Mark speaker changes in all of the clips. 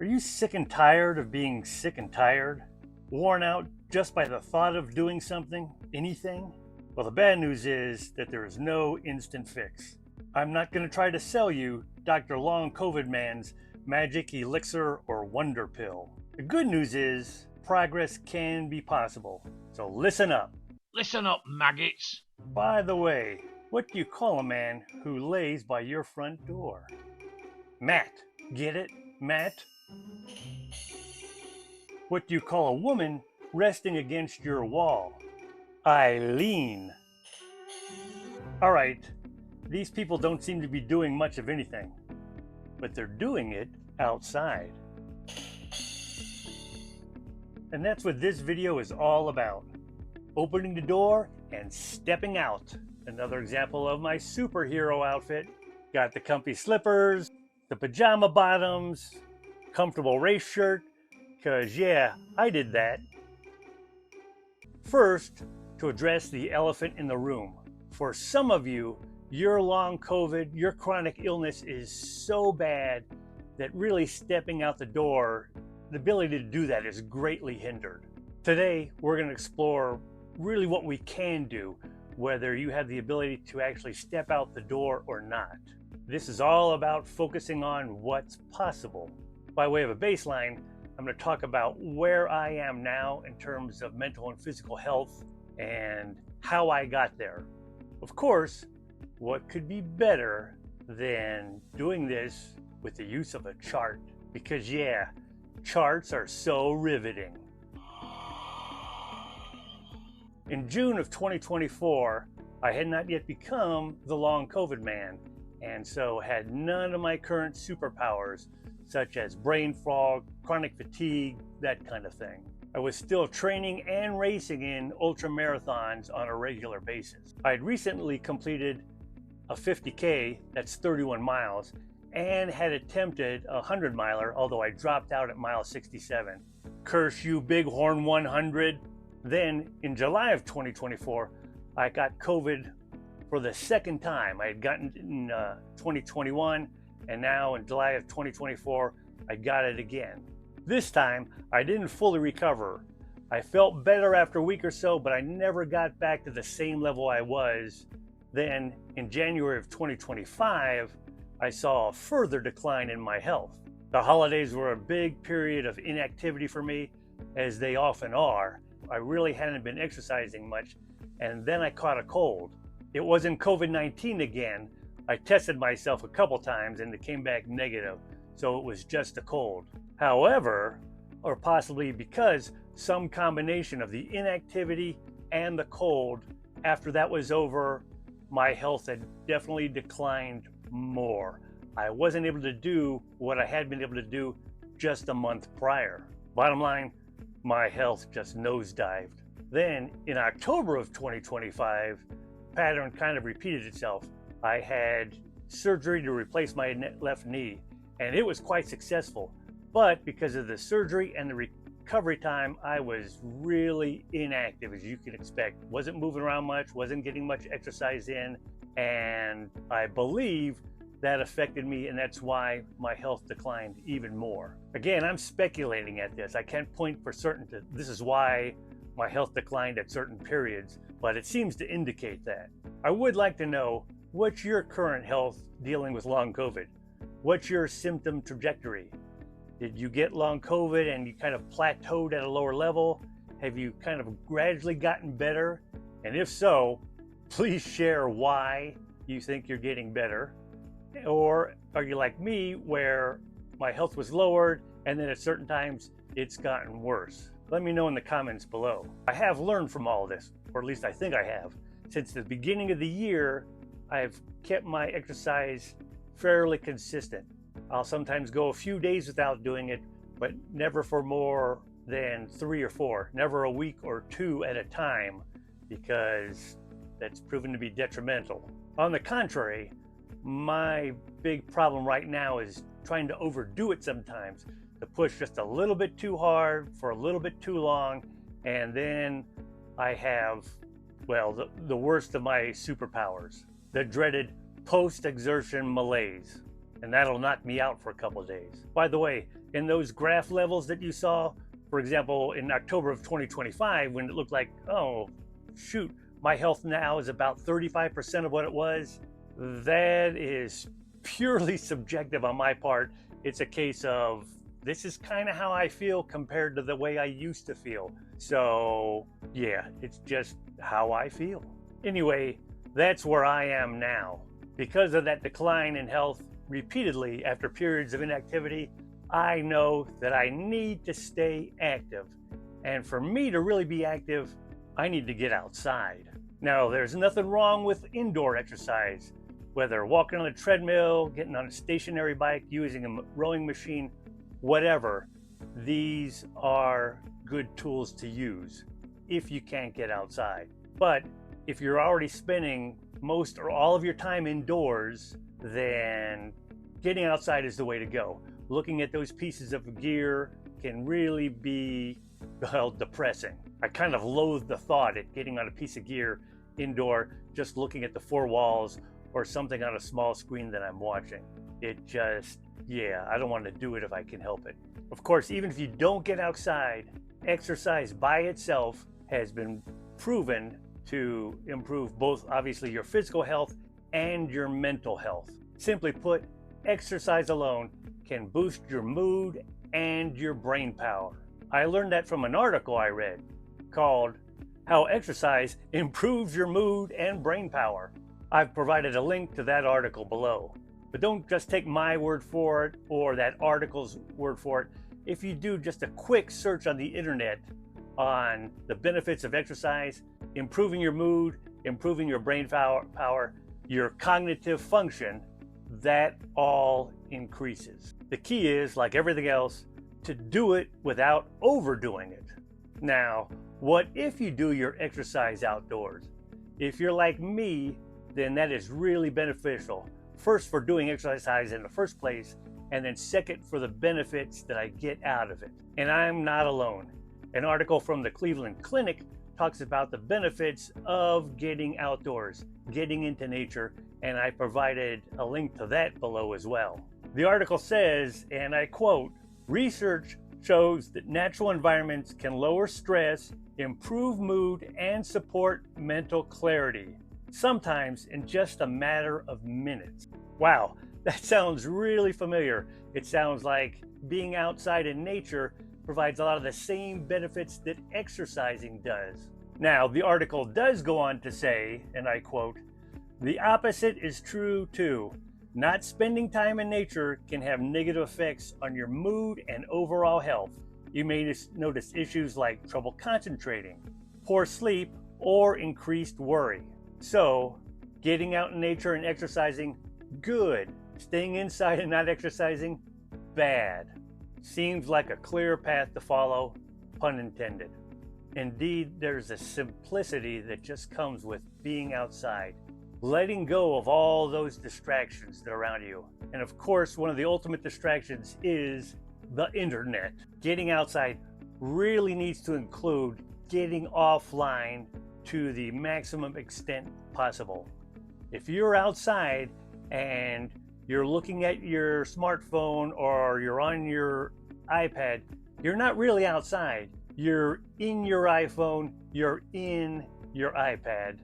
Speaker 1: Are you sick and tired of being sick and tired? Worn out just by the thought of doing something, anything? Well, the bad news is that there is no instant fix. I'm not going to try to sell you Dr. Long COVID Man's magic elixir or wonder pill. The good news is progress can be possible. So listen up.
Speaker 2: Listen up, maggots.
Speaker 1: By the way, what do you call a man who lays by your front door? Matt. Get it? Matt? What do you call a woman resting against your wall? Eileen. All right, these people don't seem to be doing much of anything, but they're doing it outside. And that's what this video is all about. Opening the door and stepping out. Another example of my superhero outfit. Got the comfy slippers, the pajama bottoms, comfortable race shirt, because yeah, I did that. First, to address the elephant in the room. For some of you, your long COVID, your chronic illness is so bad that really stepping out the door, the ability to do that is greatly hindered. Today, we're going to explore really what we can do, whether you have the ability to actually step out the door or not. This is all about focusing on what's possible. By way of a baseline, I'm going to talk about where I am now in terms of mental and physical health and how I got there. Of course, what could be better than doing this with the use of a chart? Because yeah, charts are so riveting. In June of 2024, I had not yet become the long COVID man, and so had none of my current superpowers, such as brain fog, chronic fatigue, that kind of thing. I was still training and racing in ultra marathons on a regular basis. I had recently completed a 50K, that's 31 miles, and had attempted a 100 miler, although I dropped out at mile 67. Curse you, Bighorn 100. Then in July of 2024, I got COVID for the second time. I had gotten it in 2021, and now in July of 2024, I got it again. This time, I didn't fully recover. I felt better after a week or so, but I never got back to the same level I was. Then in January of 2025, I saw a further decline in my health. The holidays were a big period of inactivity for me, as they often are. I really hadn't been exercising much, and then I caught a cold. It wasn't COVID-19 again. I tested myself a couple times and it came back negative, so it was just a cold. However, or possibly because some combination of the inactivity and the cold, after that was over, my health had definitely declined more. I wasn't able to do what I had been able to do just a month prior. Bottom line, my health just nosedived. Then in October of 2025, pattern kind of repeated itself. I had surgery to replace my left knee, and it was quite successful. But because of the surgery and the recovery time, I was really inactive, as you can expect. Wasn't moving around much, wasn't getting much exercise in, and I believe that affected me, and that's why my health declined even more. Again, I'm speculating at this. I can't point for certain to this is why my health declined at certain periods, but it seems to indicate that. I would like to know, what's your current health dealing with long COVID? What's your symptom trajectory? Did you get long COVID and you kind of plateaued at a lower level? Have you kind of gradually gotten better? And if so, please share why you think you're getting better. Or are you like me, where my health was lowered and then at certain times it's gotten worse? Let me know in the comments below. I have learned from all of this, or at least I think I have. Since the beginning of the year, I've kept my exercise fairly consistent. I'll sometimes go a few days without doing it, but never for more than 3 or 4, never a week or 2 at a time, because that's proven to be detrimental. On the contrary, my big problem right now is trying to overdo it sometimes, to push just a little bit too hard for a little bit too long, and then I have, well, the worst of my superpowers, the dreaded post-exertion malaise. and that'll knock me out for a couple of days. By the way, in those graph levels that you saw, for example, in October of 2025, when it looked like, oh, shoot, my health now is about 35% of what it was, that is purely subjective on my part. It's a case of, this is kind of how I feel compared to the way I used to feel. So yeah, it's just how I feel. Anyway, that's where I am now. Because of that decline in health repeatedly after periods of inactivity, I know that I need to stay active. And for me to really be active, I need to get outside. Now, there's nothing wrong with indoor exercise, whether walking on a treadmill, getting on a stationary bike, using a rowing machine, whatever. These are good tools to use if you can't get outside. But if you're already spending most or all of your time indoors, then getting outside is the way to go. Looking at those pieces of gear can really be, well, depressing. I kind of loathe the thought at getting on a piece of gear indoor, just looking at the four walls or something on a small screen that I'm watching. It just, yeah, I don't want to do it if I can help it. Of course, even if you don't get outside, exercise by itself has been proven to improve both, obviously, your physical health and your mental health. Simply put, exercise alone can boost your mood and your brain power. I learned that from an article I read called How Exercise Improves Your Mood and Brain Power. I've provided a link to that article below. But don't just take my word for it or that article's word for it. If you do just a quick search on the internet on the benefits of exercise, improving your mood, improving your brain power, your cognitive function, that all increases. The key is, like everything else, to do it without overdoing it. Now, what if you do your exercise outdoors? If you're like me, then that is really beneficial. First, for doing exercise in the first place, and then second, for the benefits that I get out of it. And I'm not alone. An article from the Cleveland Clinic talks about the benefits of getting outdoors, getting into nature, and I provided a link to that below as well. The article says, and I quote, "Research shows that natural environments can lower stress, improve mood, and support mental clarity, sometimes in just a matter of minutes." Wow, that sounds really familiar. It sounds like being outside in nature provides a lot of the same benefits that exercising does. Now, the article does go on to say, and I quote, "The opposite is true too. Not spending time in nature can have negative effects on your mood and overall health. You may notice issues like trouble concentrating, poor sleep, or increased worry. So, getting out in nature and exercising, good. Staying inside and not exercising, bad. Seems like a clear path to follow, pun intended. Indeed, there's a simplicity that just comes with being outside, letting go of all those distractions that are around you. And of course, one of the ultimate distractions is the internet. Getting outside really needs to include getting offline to the maximum extent possible. If you're outside and you're looking at your smartphone or you're on your iPad, you're not really outside. You're in your iPhone, you're in your iPad.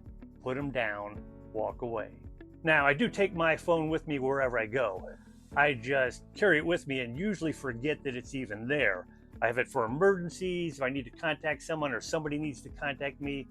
Speaker 1: Put them down, walk away. Now, I do take my phone with me wherever I go. I just carry it with me and usually forget that it's even there. I have it for emergencies, if I need to contact someone or somebody needs to contact me.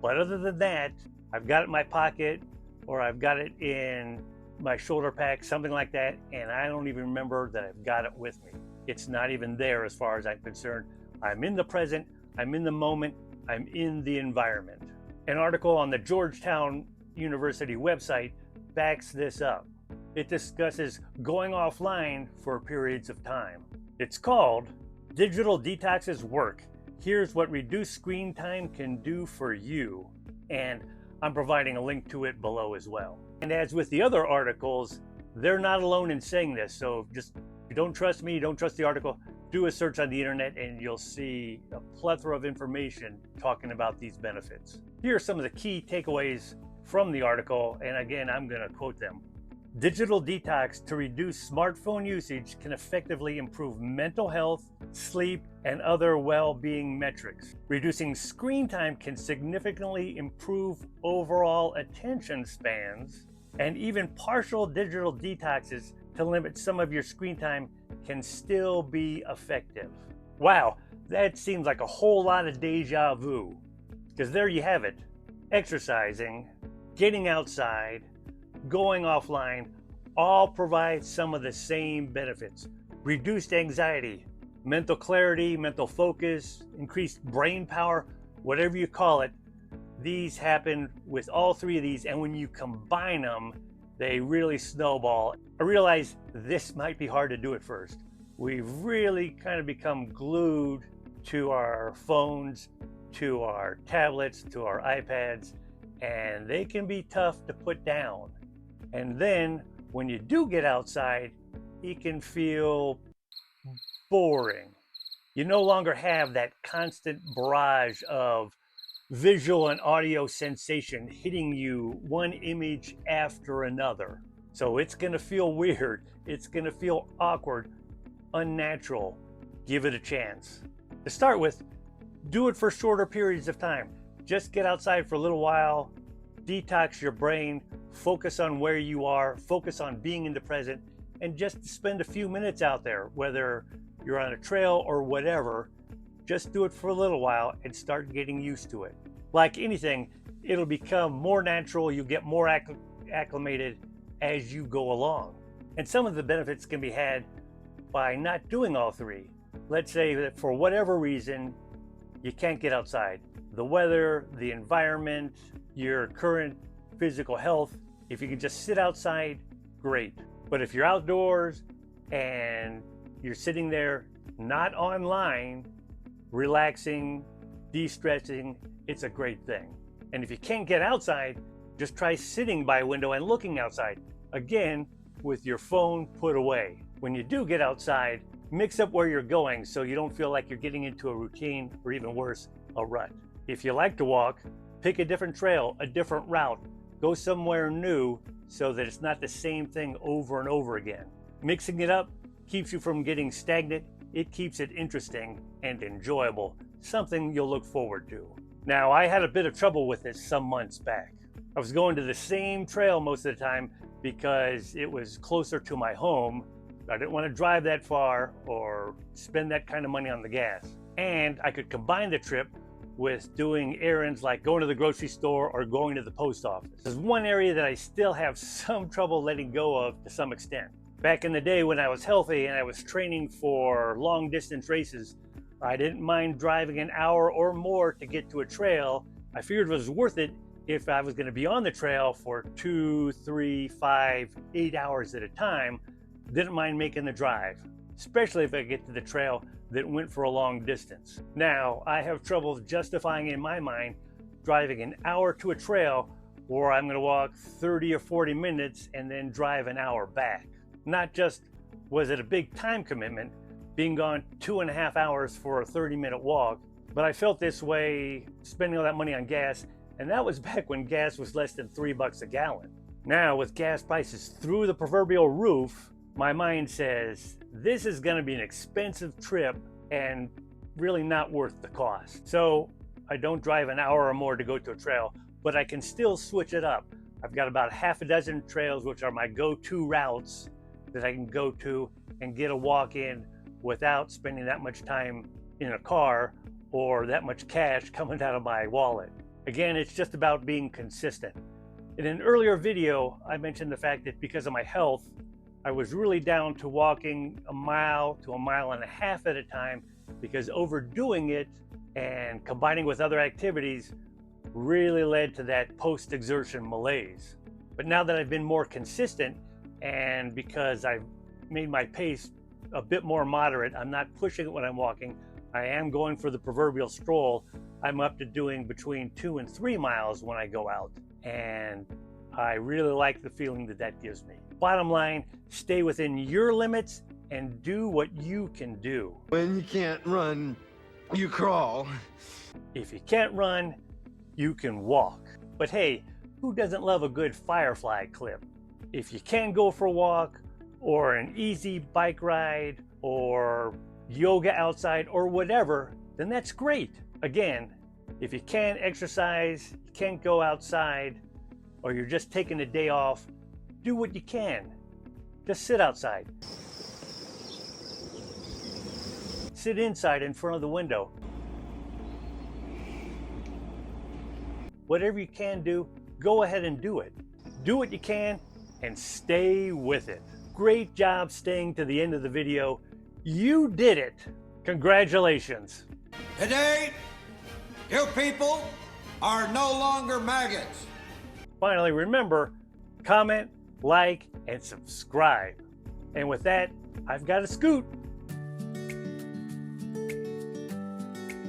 Speaker 1: But other than that, I've got it in my pocket or I've got it in my shoulder pack, something like that, and I don't even remember that I've got it with me. It's not even there as far as I'm concerned. I'm in the present, I'm in the moment, I'm in the environment. An article on the Georgetown University website backs this up. It discusses going offline for periods of time. It's called Digital Detoxes Work. Here's what reduced screen time can do for you. And I'm providing a link to it below as well. And as with the other articles, they're not alone in saying this. So just, if you don't trust me, you don't trust the article, do a search on the internet and you'll see a plethora of information talking about these benefits. Here are some of the key takeaways from the article. And again, I'm going to quote them. Digital detox to reduce smartphone usage can effectively improve mental health, sleep, and other well-being metrics. Reducing screen time can significantly improve overall attention spans, and even partial digital detoxes to limit some of your screen time can still be effective. Wow, that seems like a whole lot of deja vu. Because there you have it. Exercising, getting outside, going offline, all provide some of the same benefits. Reduced anxiety, mental clarity, mental focus, increased brain power, whatever you call it. These happen with all three of these, and when you combine them, they really snowball. I realize this might be hard to do at first. We've really kind of become glued to our phones, to our tablets, to our iPads, and they can be tough to put down. And then when you do get outside, it can feel boring. You no longer have that constant barrage of visual and audio sensation hitting you one image after another. So it's going to feel weird. It's going to feel awkward, unnatural. Give it a chance. To start with, do it for shorter periods of time. Just get outside for a little while, detox your brain, focus on where you are, focus on being in the present, and just spend a few minutes out there, whether you're on a trail or whatever. Just do it for a little while and start getting used to it. Like anything, it'll become more natural. You get more acclimated as you go along. And some of the benefits can be had by not doing all three. Let's say that for whatever reason, you can't get outside. The weather, the environment, your current physical health. If you can just sit outside, great. But if you're outdoors and you're sitting there, not online, relaxing, de-stressing, it's a great thing. And if you can't get outside, just try sitting by a window and looking outside. Again, with your phone put away. When you do get outside, mix up where you're going so you don't feel like you're getting into a routine or even worse, a rut. If you like to walk, pick a different trail, a different route. Go somewhere new so that it's not the same thing over and over again. Mixing it up keeps you from getting stagnant. It keeps it interesting and enjoyable, something you'll look forward to. Now, I had a bit of trouble with this some months back. I was going to the same trail most of the time because it was closer to my home. I didn't want to drive that far or spend that kind of money on the gas. And I could combine the trip with doing errands like going to the grocery store or going to the post office. There's one area that I still have some trouble letting go of to some extent. Back in the day when I was healthy and I was training for long distance races, I didn't mind driving an hour or more to get to a trail. I figured it was worth it if I was going to be on the trail for 2, 3, 5, 8 hours at a time. Didn't mind making the drive, especially if I get to the trail that went for a long distance. Now, I have trouble justifying in my mind driving an hour to a trail where I'm going to walk 30 or 40 minutes and then drive an hour back. Not just was it a big time commitment, being gone 2.5 hours for a 30-minute walk, but I felt this way spending all that money on gas, and that was back when gas was less than $3 a gallon. Now, with gas prices through the proverbial roof, my mind says, this is going to be an expensive trip and really not worth the cost. So I don't drive an hour or more to go to a trail, but I can still switch it up. I've got about half a dozen trails, which are my go-to routes that I can go to and get a walk in without spending that much time in a car or that much cash coming out of my wallet. Again, it's just about being consistent. In an earlier video, I mentioned the fact that because of my health, I was really down to walking 1 mile to 1.5 miles at a time because overdoing it and combining with other activities really led to that post-exertion malaise. But now that I've been more consistent and because I've made my pace a bit more moderate, I'm not pushing it when I'm walking, I am going for the proverbial stroll, I'm up to doing between 2 and 3 miles when I go out. And I really like the feeling that that gives me. Bottom line, stay within your limits and do what you can do.
Speaker 3: When you can't run, you crawl.
Speaker 1: If you can't run, you can walk. But hey, who doesn't love a good Firefly clip? If you can go for a walk or an easy bike ride or yoga outside or whatever, then that's great. Again, if you can't exercise, you can't go outside, or you're just taking a day off, do what you can. Just sit outside. Sit inside in front of the window. Whatever you can do, go ahead and do it. Do what you can and stay with it. Great job staying to the end of the video. You did it. Congratulations.
Speaker 4: Today, you people are no longer maggots.
Speaker 1: Finally, remember, comment, like, and subscribe. And with that, I've got to scoot.